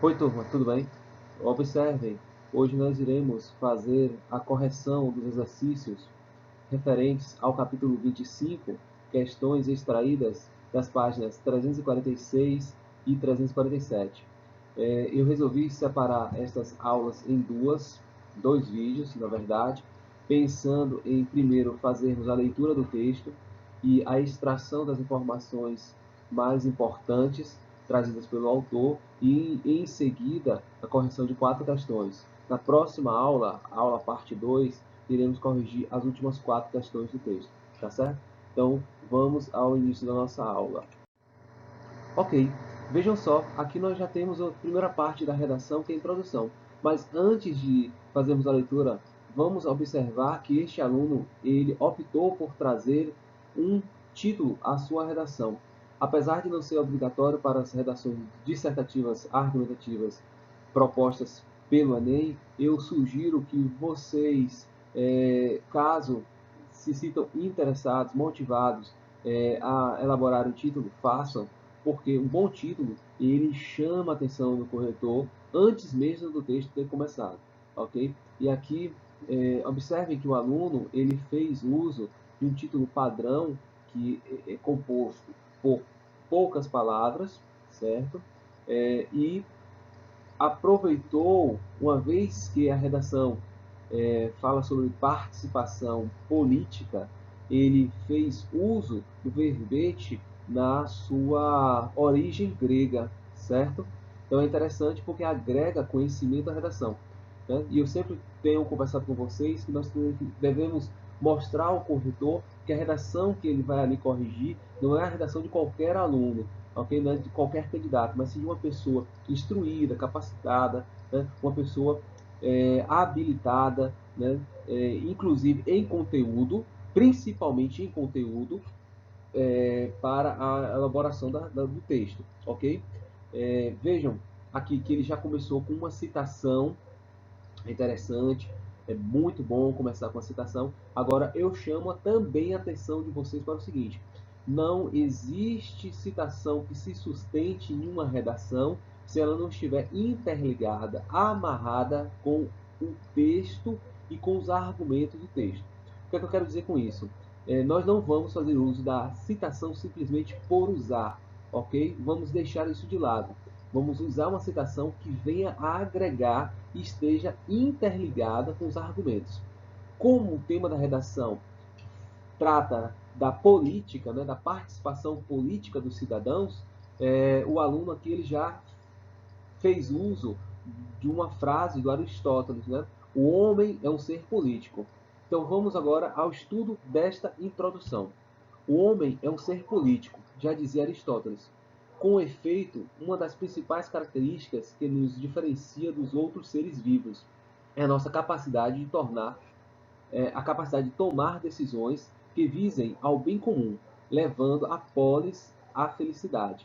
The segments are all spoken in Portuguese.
Oi, turma, tudo bem? Observem, hoje nós iremos fazer a correção dos exercícios referentes ao capítulo 25, questões extraídas das páginas 346 e 347. Eu resolvi separar estas aulas em dois vídeos, na verdade, pensando em primeiro fazermos a leitura do texto e a extração das informações mais importantes trazidas pelo autor e, em seguida, a correção de 4 questões. Na próxima aula, aula parte 2, iremos corrigir as últimas 4 questões do texto, tá certo? Então, vamos ao início da nossa aula. Ok, vejam só, aqui nós já temos a primeira parte da redação, que é a introdução. Mas antes de fazermos a leitura, vamos observar que este aluno, ele optou por trazer um título à sua redação. Apesar de não ser obrigatório para as redações dissertativas, argumentativas propostas pelo Enem, eu sugiro que vocês, caso se sintam interessados, motivados a elaborar o título, façam, porque um bom título ele chama a atenção do corretor antes mesmo do texto ter começado, ok? E aqui observem que o aluno ele fez uso de um título padrão que é composto por poucas palavras, certo? E aproveitou, uma vez que a redação fala sobre participação política, ele fez uso do verbete na sua origem grega, certo? Então é interessante porque agrega conhecimento à redação. Né? E eu sempre tenho conversado com vocês que nós devemos mostrar ao corretor que a redação que ele vai ali corrigir não é a redação de qualquer aluno, ok? Não é de qualquer candidato, mas sim de uma pessoa instruída, capacitada, né? Uma pessoa habilitada, né? Inclusive em conteúdo, principalmente em conteúdo, para a elaboração do texto, ok? Vejam aqui que ele já começou com uma citação interessante, é muito bom começar com a citação. Agora, eu chamo também a atenção de vocês para o seguinte: não existe citação que se sustente em uma redação se ela não estiver interligada, amarrada com o texto e com os argumentos do texto. O que é que eu quero dizer com isso? Nós não vamos fazer uso da citação simplesmente por usar, ok? Vamos deixar isso de lado. Vamos usar uma citação que venha a agregar e esteja interligada com os argumentos. Como o tema da redação trata da política, né, da participação política dos cidadãos, o aluno aqui ele já fez uso de uma frase do Aristóteles, né? O homem é um ser político. Então vamos agora ao estudo desta introdução. O homem é um ser político, já dizia Aristóteles. Com efeito, uma das principais características que nos diferencia dos outros seres vivos é a nossa capacidade de a capacidade de tomar decisões que visem ao bem comum, levando a polis à felicidade.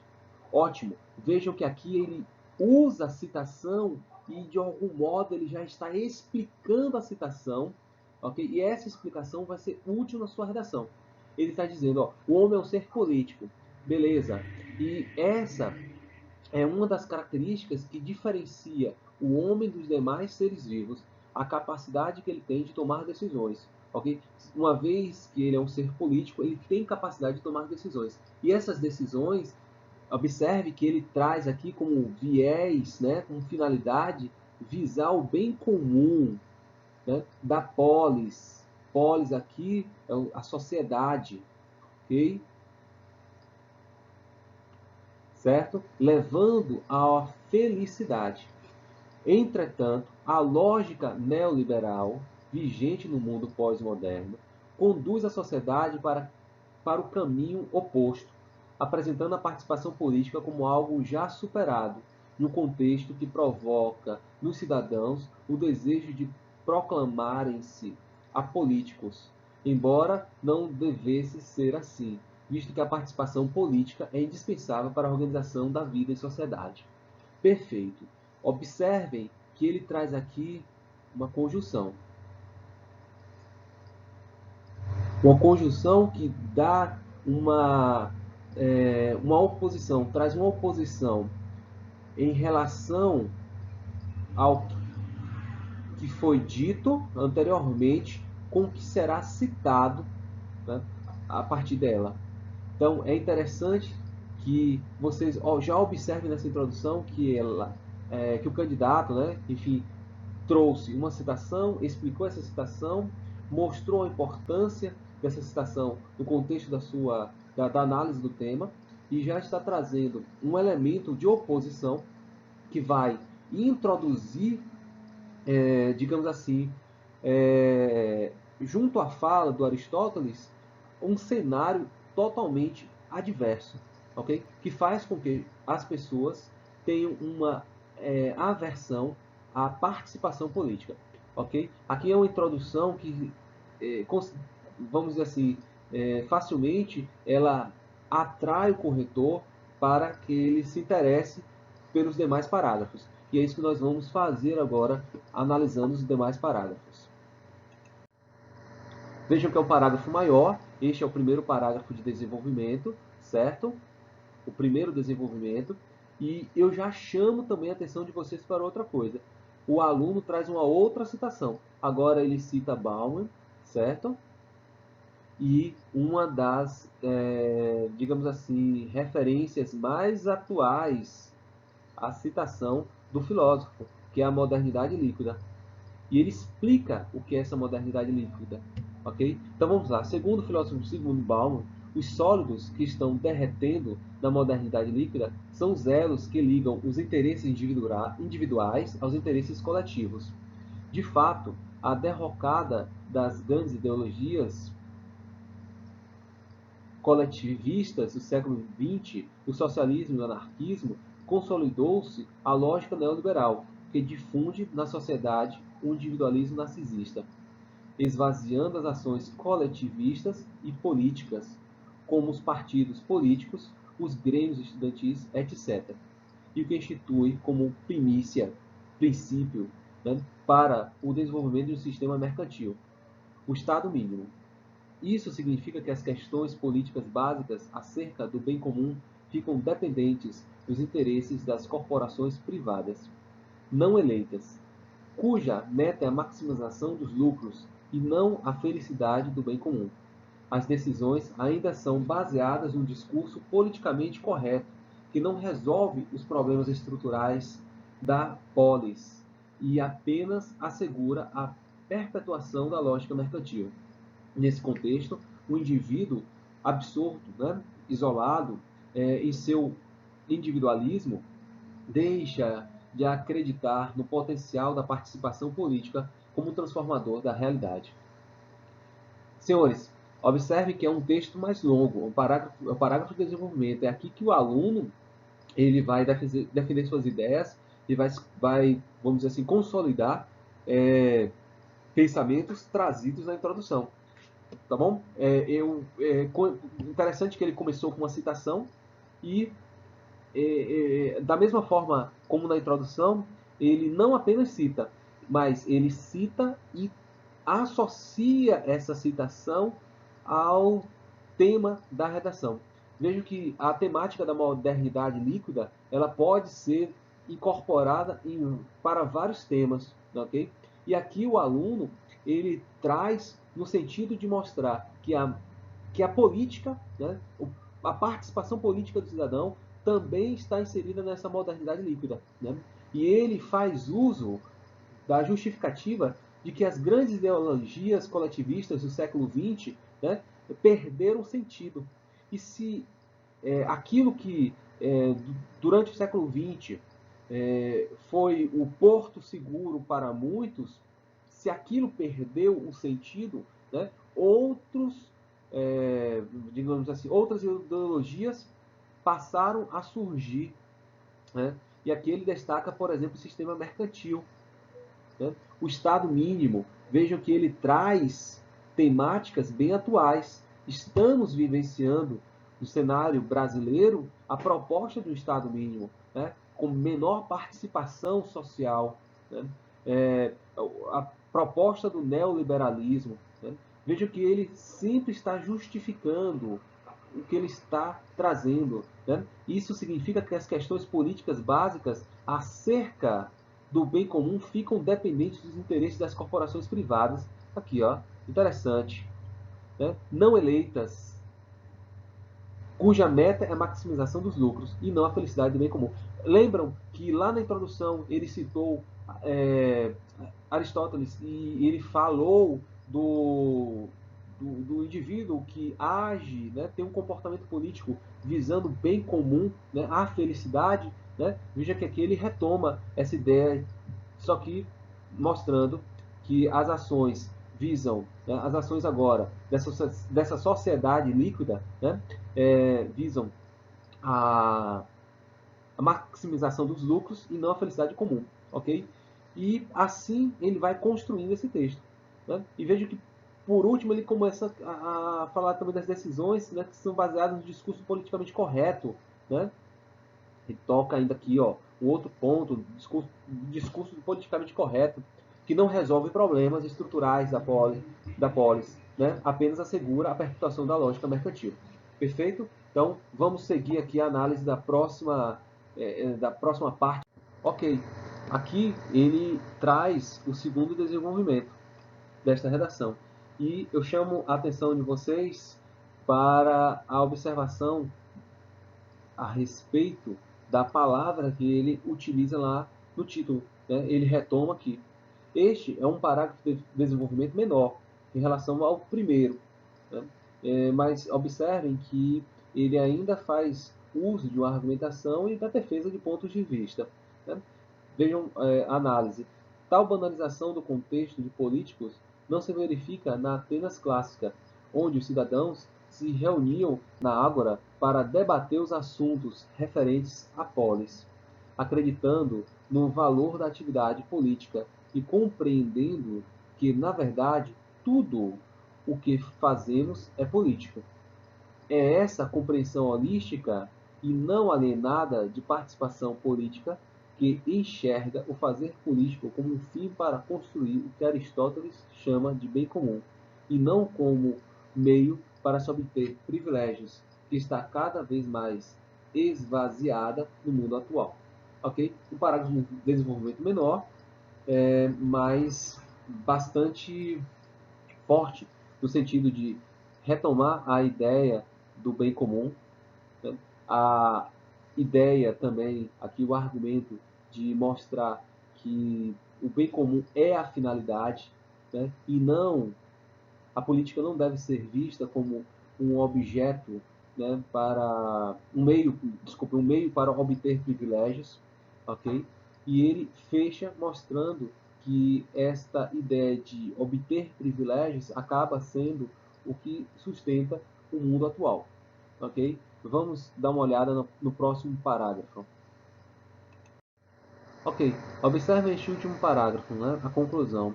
Ótimo. Vejam que aqui ele usa a citação e de algum modo ele já está explicando a citação, ok? E essa explicação vai ser útil na sua redação. Ele está dizendo, ó, o homem é um ser político, beleza? E essa é uma das características que diferencia o homem dos demais seres vivos, a capacidade que ele tem de tomar decisões. Okay? Uma vez que ele é um ser político, ele tem capacidade de tomar decisões. E essas decisões, observe que ele traz aqui como viés, né, como finalidade, visar o bem comum, né, da polis. Polis aqui é a sociedade, ok? Certo? Levando à felicidade. Entretanto, a lógica neoliberal vigente no mundo pós-moderno conduz a sociedade para o caminho oposto, apresentando a participação política como algo já superado, no contexto que provoca nos cidadãos o desejo de proclamarem-se apolíticos, embora não devesse ser assim, visto que a participação política é indispensável para a organização da vida em sociedade. Perfeito. Observem que ele traz aqui uma conjunção. Uma conjunção que dá uma oposição, traz uma oposição em relação ao que foi dito anteriormente com o que será citado, né, a partir dela. Então é interessante que vocês já observem nessa introdução que o candidato, né, enfim, trouxe uma citação, explicou essa citação, mostrou a importância dessa citação no contexto da análise do tema, e já está trazendo um elemento de oposição que vai introduzir, digamos assim, junto à fala do Aristóteles, um cenário totalmente adverso, ok? Que faz com que as pessoas tenham uma aversão à participação política, ok? Aqui é uma introdução que, vamos dizer assim, facilmente ela atrai o corretor para que ele se interesse pelos demais parágrafos. E é isso que nós vamos fazer agora, analisando os demais parágrafos. Vejam que é o parágrafo maior, este é o primeiro parágrafo de desenvolvimento, certo? O primeiro desenvolvimento. E eu já chamo também a atenção de vocês para outra coisa. O aluno traz uma outra citação. Agora ele cita Bauman, certo? E uma das, digamos assim, referências mais atuais à citação do filósofo, que é a modernidade líquida. E ele explica o que é essa modernidade líquida, ok? Então vamos lá. Segundo o filósofo Zygmunt Bauman, os sólidos que estão derretendo na modernidade líquida são os elos que ligam os interesses individuais aos interesses coletivos. De fato, a derrocada das grandes ideologias coletivistas do século XX, o socialismo e o anarquismo, consolidou-se a lógica neoliberal, que difunde na sociedade o individualismo narcisista, esvaziando as ações coletivistas e políticas, como os partidos políticos, os grêmios estudantis, etc., e o que institui como princípio, né, para o desenvolvimento de um sistema mercantil, o Estado mínimo. Isso significa que as questões políticas básicas acerca do bem comum ficam dependentes dos interesses das corporações privadas, não eleitas, cuja meta é a maximização dos lucros e não a felicidade do bem comum. As decisões ainda são baseadas num discurso politicamente correto, que não resolve os problemas estruturais da polis e apenas assegura a perpetuação da lógica mercantil. Nesse contexto, o indivíduo absorto, né, isolado em seu individualismo, deixa de acreditar no potencial da participação política como transformador da realidade. Senhores, observe que é um texto mais longo, é um parágrafo de desenvolvimento. É aqui que o aluno ele vai defender suas ideias e vai, vamos dizer assim, consolidar pensamentos trazidos na introdução. Tá bom? Interessante que ele começou com uma citação e, da mesma forma como na introdução, ele não apenas cita, mas ele cita e associa essa citação ao tema da redação. Vejo que a temática da modernidade líquida ela pode ser incorporada para vários temas, ok? E aqui o aluno ele traz no sentido de mostrar que a política, né, a participação política do cidadão também está inserida nessa modernidade líquida, né? E ele faz uso da justificativa de que as grandes ideologias coletivistas do século XX, né, perderam sentido. E se aquilo que durante o século XX foi o porto seguro para muitos, se aquilo perdeu o sentido, né, digamos assim, outras ideologias passaram a surgir, né? E aqui ele destaca, por exemplo, o sistema mercantil, né? O Estado mínimo, vejam que ele traz temáticas bem atuais. Estamos vivenciando no cenário brasileiro a proposta do Estado mínimo, né? Com menor participação social, né? A proposta do neoliberalismo. Né? Vejam que ele sempre está justificando o que ele está trazendo, né? Isso significa que as questões políticas básicas acerca do bem comum ficam dependentes dos interesses das corporações privadas. Aqui, ó, interessante, né? Não eleitas, cuja meta é a maximização dos lucros e não a felicidade do bem comum. Lembram que lá na introdução ele citou é, Aristóteles e ele falou do indivíduo que age, né, tem um comportamento político visando o bem comum, né, a felicidade. Né? Veja que aqui ele retoma essa ideia, só que mostrando que as ações visam, né, as ações agora dessa sociedade líquida, né, visam a, a maximização dos lucros e não a felicidade comum, ok? E assim ele vai construindo esse texto. Né? E veja que, por último, ele começa a falar também das decisões, né, que são baseadas no discurso politicamente correto. Né? E toca ainda aqui, ó, o outro ponto, discurso politicamente correto, que não resolve problemas estruturais da polis, né? Apenas assegura a perpetuação da lógica mercantil. Perfeito? Então, vamos seguir aqui a análise da próxima parte. Ok, aqui ele traz o segundo desenvolvimento desta redação. E eu chamo a atenção de vocês para a observação a respeito da palavra que ele utiliza lá no título. Né? Ele retoma aqui. Este é um parágrafo de desenvolvimento menor em relação ao primeiro. Né? Mas observem que ele ainda faz uso de uma argumentação e da defesa de pontos de vista. Né? Vejam a análise. Tal banalização do contexto de políticos não se verifica na Atenas clássica, onde os cidadãos se reuniam na ágora para debater os assuntos referentes à polis, acreditando no valor da atividade política e compreendendo que, na verdade, tudo o que fazemos é político. É essa compreensão holística e não alienada de participação política que enxerga o fazer político como um fim para construir o que Aristóteles chama de bem comum, e não como meio para se obter privilégios, que está cada vez mais esvaziada no mundo atual. Ok? Um parágrafo de desenvolvimento menor, mas bastante forte, no sentido de retomar a ideia do bem comum, né? A ideia também, aqui o argumento de mostrar que o bem comum é a finalidade, né? E não, a política não deve ser vista como um objeto, né, para um meio para obter privilégios, ok? E ele fecha mostrando que esta ideia de obter privilégios acaba sendo o que sustenta o mundo atual, ok? Vamos dar uma olhada no próximo parágrafo. Ok, observe este último parágrafo, né? A conclusão.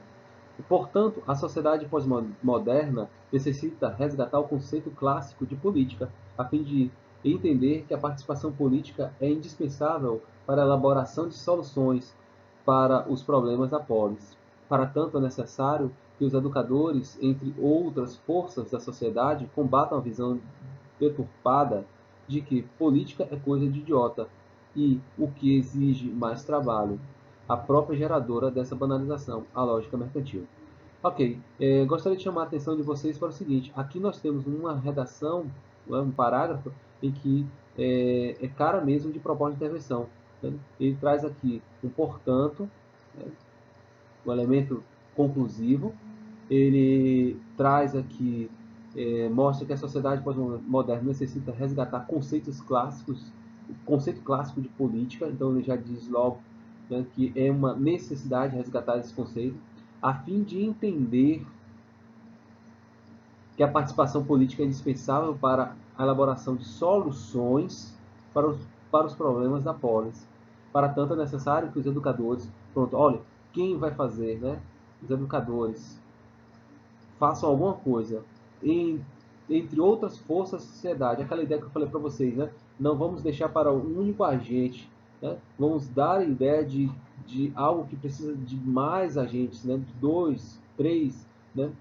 Portanto, a sociedade pós-moderna necessita resgatar o conceito clássico de política, a fim de entender que a participação política é indispensável para a elaboração de soluções para os problemas da polis. Para tanto, é necessário que os educadores, entre outras forças da sociedade, combatam a visão deturpada de que política é coisa de idiota e o que exige mais trabalho, a própria geradora dessa banalização, a lógica mercantil. Ok, gostaria de chamar a atenção de vocês para o seguinte: aqui nós temos uma redação, um parágrafo, em que é cara mesmo de proposta de intervenção. Né? Ele traz aqui um portanto, né, um elemento conclusivo, ele traz aqui, mostra que a sociedade pós-moderna necessita resgatar conceitos clássicos, o conceito clássico de política, então ele já diz logo, né, que é uma necessidade resgatar esse conceito, a fim de entender que a participação política é indispensável para a elaboração de soluções para os problemas da polis. Para tanto, é necessário que os educadores, pronto, olha, quem vai fazer, né? Os educadores façam alguma coisa, entre outras forças da sociedade. Aquela ideia que eu falei para vocês, né? Não vamos deixar para um único agente, né? Vamos dar a ideia de algo que precisa de mais agentes, né? De dois, três, né?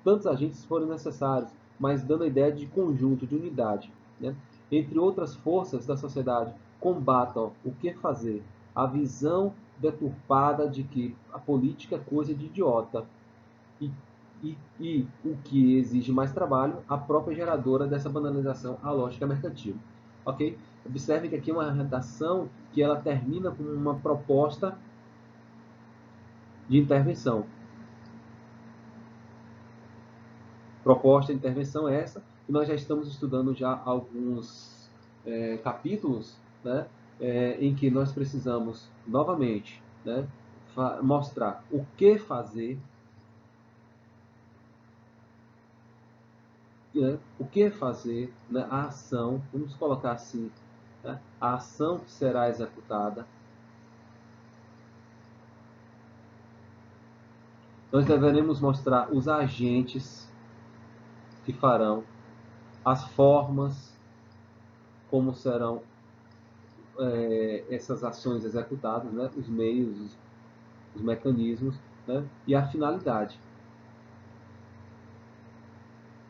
Tantos agentes forem necessários, mas dando a ideia de conjunto, de unidade. né? Entre outras forças da sociedade, combatam o que fazer, a visão deturpada de que a política é coisa de idiota e, e o que exige mais trabalho, a própria geradora dessa banalização, a lógica mercantil. Ok? Observe que aqui é uma redação que ela termina com uma proposta de intervenção. Proposta de intervenção é essa, e nós já estamos estudando já alguns capítulos, né, em que nós precisamos, novamente, né, mostrar o que fazer, né, o que fazer, né, a ação, vamos colocar assim, né, a ação que será executada. Nós deveremos mostrar os agentes que farão, as formas como serão essas ações executadas, né, os meios, os mecanismos, né, e a finalidade.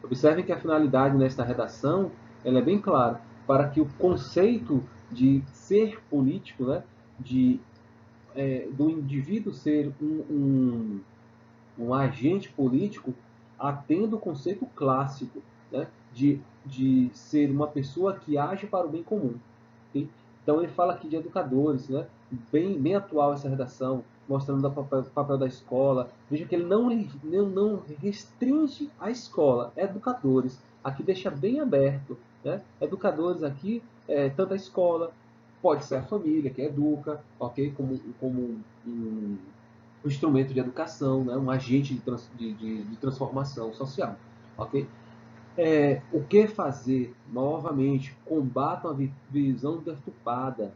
Observem que a finalidade nesta redação ela é bem clara, para que o conceito de ser político, né, do indivíduo ser um agente político, atenda o conceito clássico, né, de ser uma pessoa que age para o bem comum. Okay? Então ele fala aqui de educadores, né? Bem atual essa redação, mostrando o papel da escola. Veja que ele não restringe a escola, educadores. Aqui deixa bem aberto, né? Educadores aqui, tanto a escola, pode ser a família que educa, ok? Como um instrumento de educação, né? Um agente de transformação social, ok? O que fazer? Novamente, combatam a visão deturpada.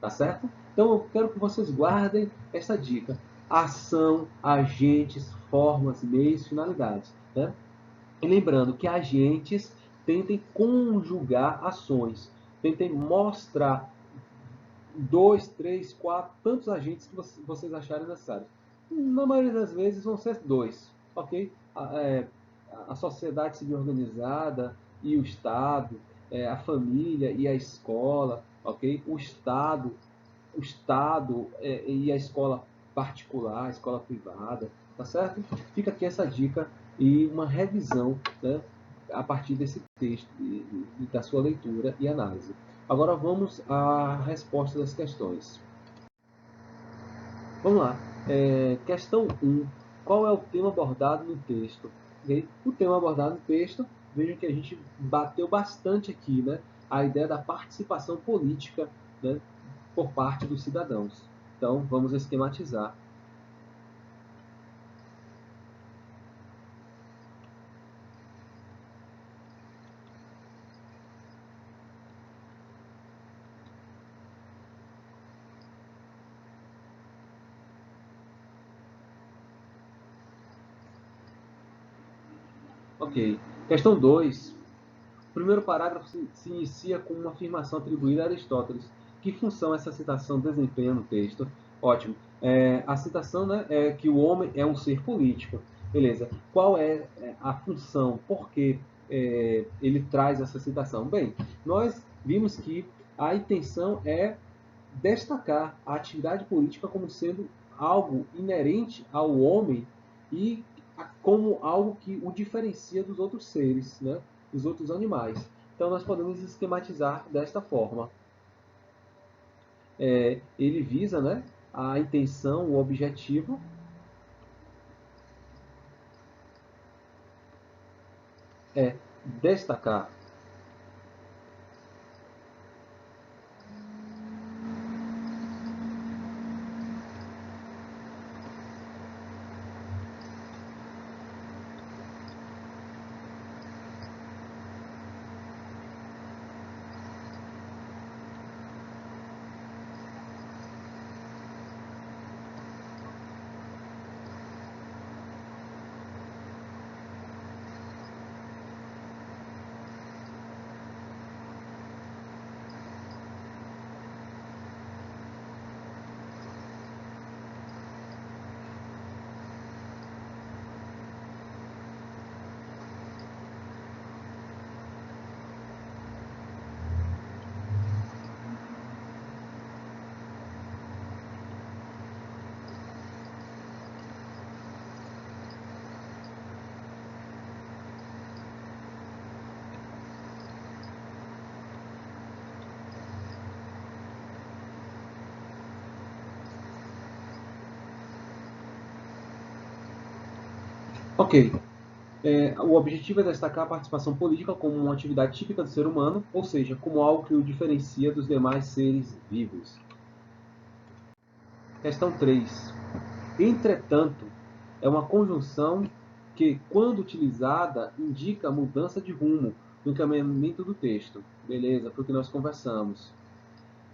Tá certo? Então eu quero que vocês guardem essa dica. Ação, agentes, formas, meios, finalidades. Né? E lembrando que agentes tentem conjugar ações. Tentem mostrar 2, 3, 4, tantos agentes que vocês acharem necessários. Na maioria das vezes vão ser 2, ok? A sociedade civil organizada e o Estado, a família e a escola, ok? O Estado e a escola particular, a escola privada, tá certo? Fica aqui essa dica e uma revisão, né, a partir desse texto e da sua leitura e análise. Agora vamos à resposta das questões. Vamos lá. Questão 1. Qual é o tema abordado no texto? Okay? O tema abordado no texto, vejam que a gente bateu bastante aqui, né? A ideia da participação política, né, por parte dos cidadãos. Então, vamos esquematizar. Ok. Questão 2. O primeiro parágrafo se inicia com uma afirmação atribuída a Aristóteles. Que função essa citação desempenha no texto? Ótimo. A citação, né, é que o homem é um ser político. Beleza. Qual é a função? Por que ele traz essa citação? Bem, nós vimos que a intenção é destacar a atividade política como sendo algo inerente ao homem e como algo que o diferencia dos outros seres, né? Dos outros animais. Então nós podemos esquematizar desta forma. Ele visa, né, a intenção, o objetivo é destacar Ok. O objetivo é destacar a participação política como uma atividade típica do ser humano, ou seja, como algo que o diferencia dos demais seres vivos. Questão 3. Entretanto, é uma conjunção que, quando utilizada, indica a mudança de rumo no encaminhamento do texto. Beleza, porque nós conversamos.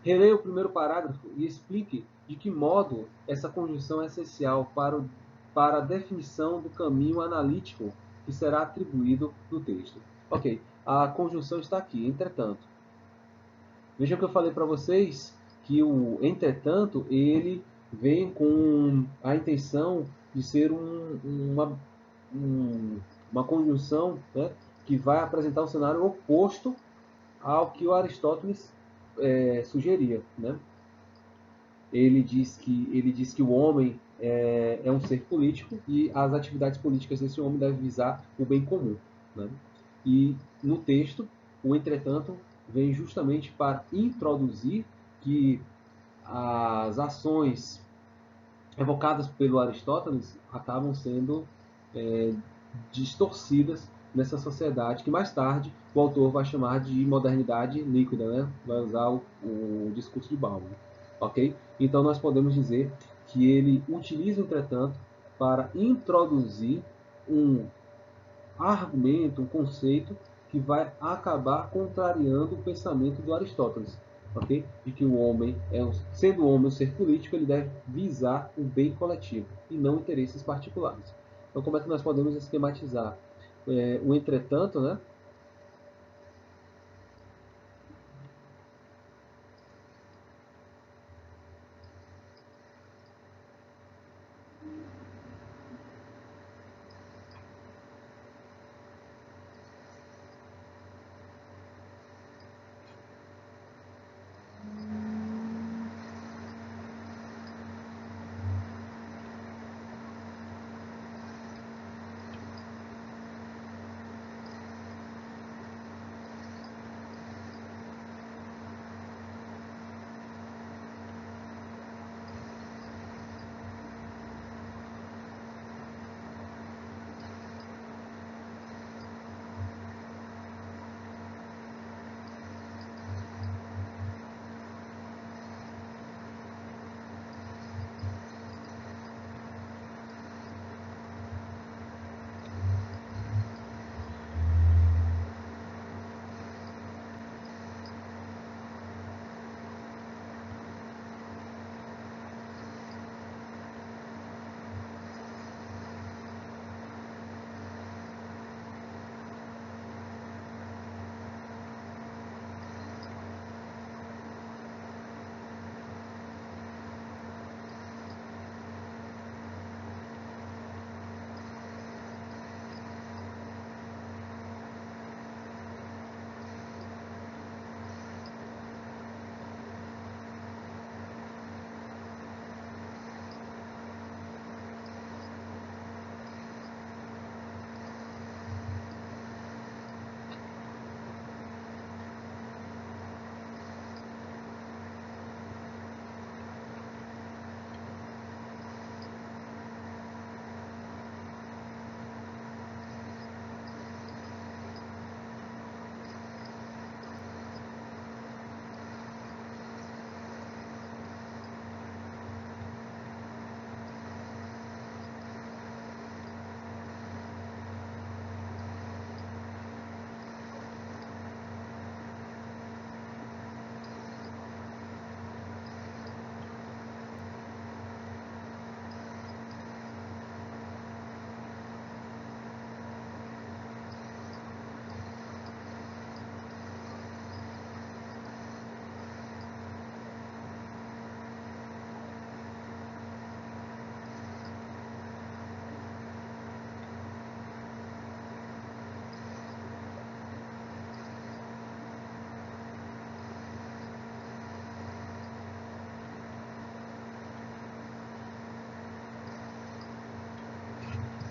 Releia o primeiro parágrafo e explique de que modo essa conjunção é essencial para a definição do caminho analítico que será atribuído no texto. Ok, a conjunção está aqui, entretanto. Vejam que eu falei para vocês que o entretanto, ele vem com a intenção de ser uma conjunção, né, que vai apresentar um cenário oposto ao que o Aristóteles sugeria, né? Ele diz que o homem é um ser político e as atividades políticas desse homem devem visar o bem comum, né? E no texto, o entretanto vem justamente para introduzir que as ações evocadas pelo Aristóteles acabam sendo distorcidas nessa sociedade que mais tarde o autor vai chamar de modernidade líquida, né? Vai usar o discurso de Bauman, ok? Então nós podemos dizer que ele utiliza, entretanto, para introduzir um argumento, um conceito que vai acabar contrariando o pensamento do Aristóteles, ok? De que o homem sendo o homem um ser político, ele deve visar o bem coletivo e não interesses particulares. Então, como é que nós podemos esquematizar o entretanto, né?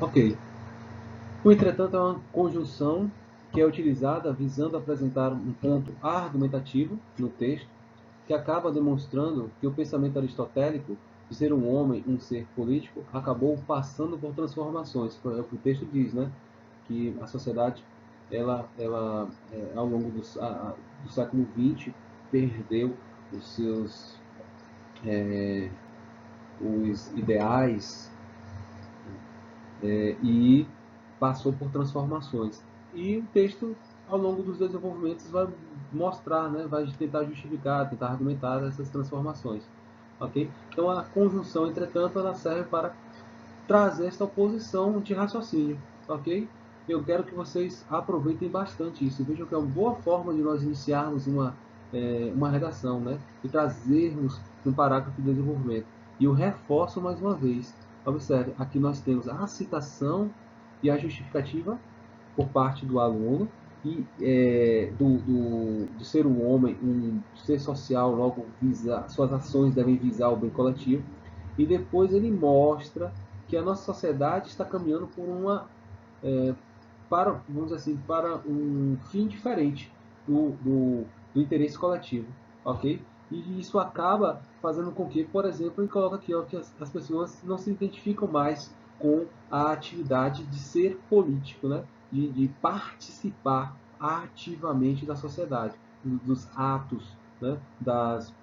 Ok. O entretanto é uma conjunção que é utilizada visando apresentar um ponto argumentativo no texto que acaba demonstrando que o pensamento aristotélico de ser um homem, um ser político, acabou passando por transformações. É o que o texto diz, né? Que a sociedade, ao longo do século XX, perdeu os seus os ideais e passou por transformações. E o texto, ao longo dos desenvolvimentos, vai mostrar, né, vai tentar justificar, tentar argumentar essas transformações. Ok? Então, a conjunção, entretanto, ela serve para trazer esta oposição de raciocínio. Ok? Eu quero que vocês aproveitem bastante isso. Vejam que é uma boa forma de nós iniciarmos uma redação, né? E trazermos um parágrafo de desenvolvimento. E eu reforço mais uma vez. Observe, aqui nós temos a citação e a justificativa por parte do aluno e de ser um homem, um ser social, logo suas ações devem visar o bem coletivo. E depois ele mostra que a nossa sociedade está caminhando por vamos dizer assim, para um fim diferente do interesse coletivo, ok? E isso acaba fazendo com que, por exemplo, ele coloca aqui ó, que as pessoas não se identificam mais com a atividade de ser político, né? De participar ativamente da sociedade, dos atos, né? das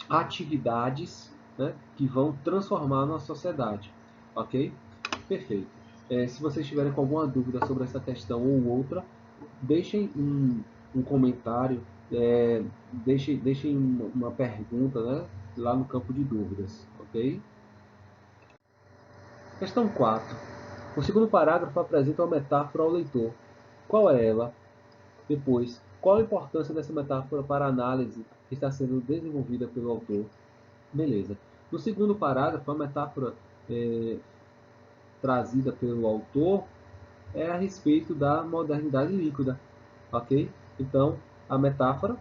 atividades, né? Que vão transformar a nossa sociedade, ok? Perfeito. Se vocês tiverem com alguma dúvida sobre essa questão ou outra, deixem um comentário, deixem uma pergunta, né, lá no campo de dúvidas, ok? Questão 4. O segundo parágrafo apresenta uma metáfora ao leitor. Qual é ela? Depois, qual a importância dessa metáfora para a análise que está sendo desenvolvida pelo autor? Beleza. No segundo parágrafo, a metáfora é, trazida pelo autor é a respeito da modernidade líquida, ok? Então, a metáfora.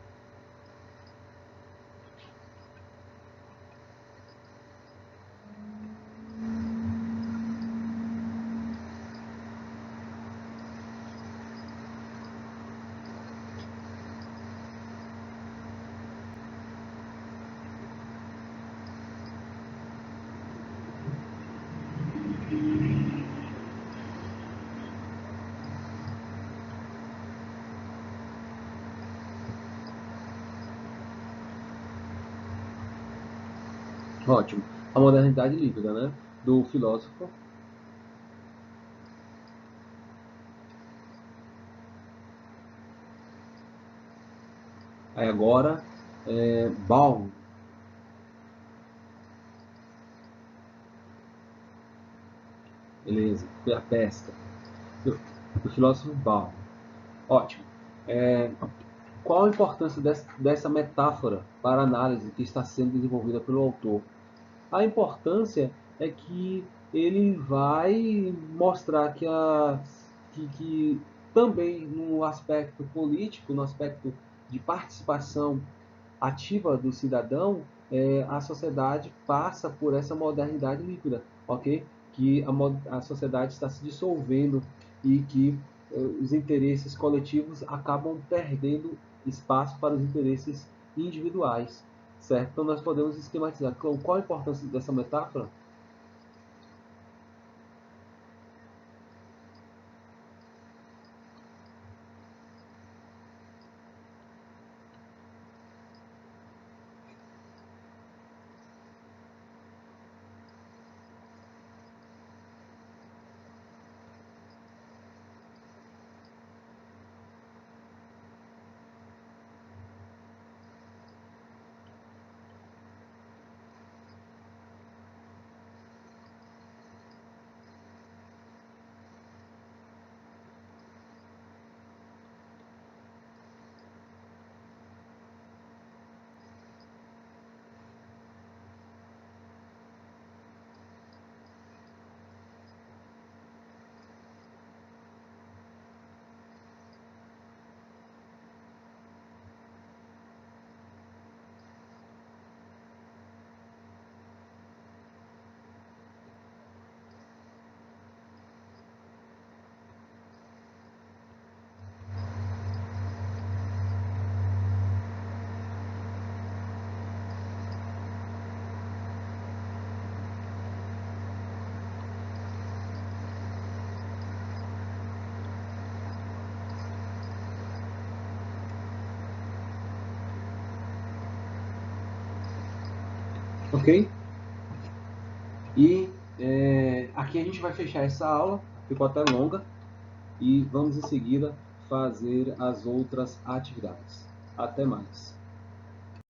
Ótimo. A modernidade líquida, né? Do filósofo. Aí agora, Baum. Beleza. Foi a pesca. Do filósofo Baum. Ótimo. Qual a importância dessa metáfora para a análise que está sendo desenvolvida pelo autor? A importância é que ele vai mostrar que também no aspecto político, no aspecto de participação ativa do cidadão, a sociedade passa por essa modernidade líquida, ok? Que a sociedade está se dissolvendo e que os interesses coletivos acabam perdendo espaço para os interesses individuais, certo? Então nós podemos esquematizar. Qual a importância dessa metáfora? Ok? E aqui a gente vai fechar essa aula, ficou até longa, e vamos em seguida fazer as outras atividades. Até mais.